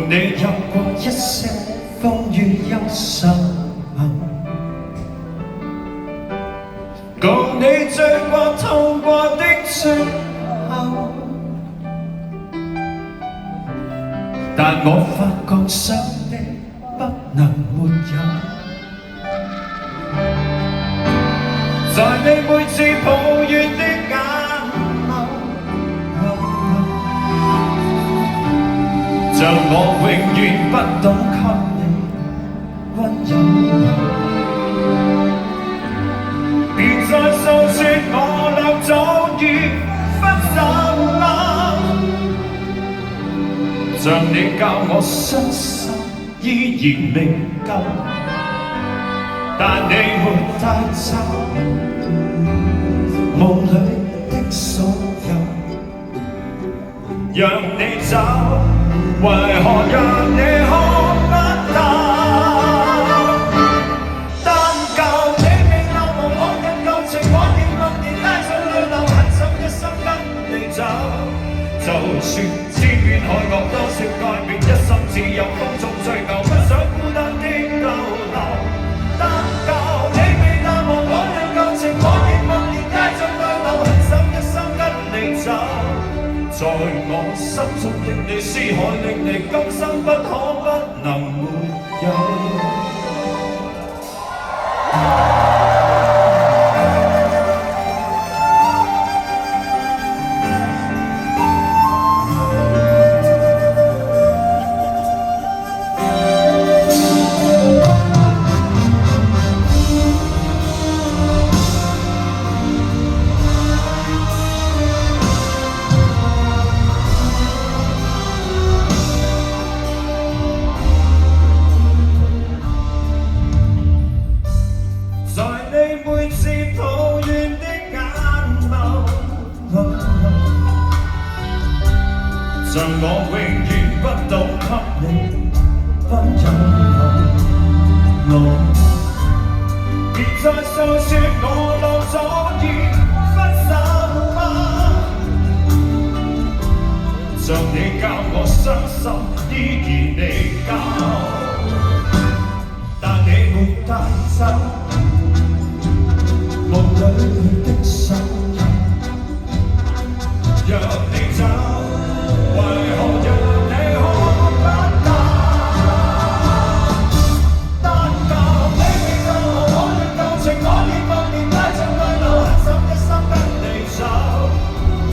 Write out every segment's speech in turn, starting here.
你有過一些風雨憂愁，共你醉過痛過的最後，但我發覺想你不能沒有，在你每次抱怨的眼像我永遠不懂給你溫柔，別再訴說我倆早已分手啦，像你教我傷心依然未夠，但你沒帶走夢裏的所有，讓你走。為何讓你看不到？單靠你未流無往日舊情，我仍默然帶着淚流，狠心一生跟你走。就算千變海角多少改變，一心只有風中追求，不想孤單的逗留。單靠你未流無往日舊情，我仍默然帶着淚流，狠心一生跟你走。在我心中的你，思海令你今生不可不能沒有。每次抱怨的眼眸，像我永遠不懂給你溫柔，別再訴說我倆早已分手嗎？像你教我傷心依然未夠，但你沒帶走夢裏的所有，讓你走，為何讓你看不到？單靠你未流無往日舊情，我已默然帶着淚流，狠心一生跟你走。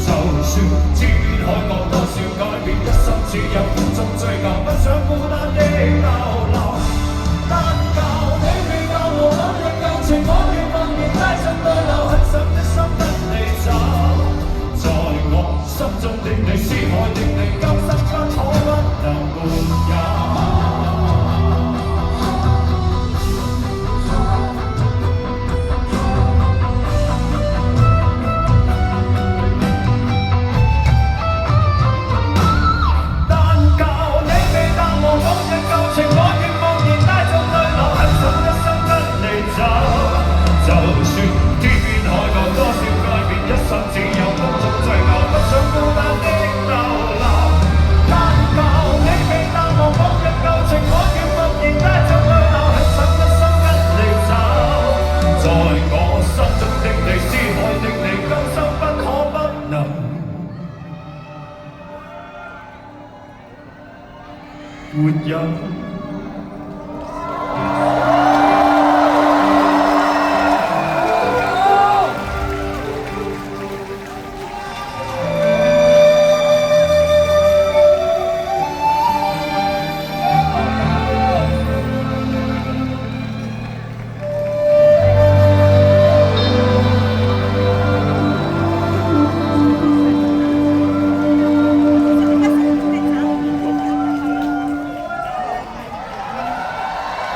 就算千變海角多少改變，一心只有風中追求，不想孤單的逗留。單靠你未流無往日舊情，我已默然帶着淚流，狠心一生跟你走。在我心中的你，思海的你，今生不可不能沒有。單靠你未流無往日舊情，我亦默然帶着淚流，狠心一生跟你走。就算天邊海角多少改變，一生只有風中追求，不想孤單的逗留。單靠你未流無往日舊情，我亦默然帶着淚流，狠心一生跟你走。在我心中的你，思海的你，今生不可不能沒有。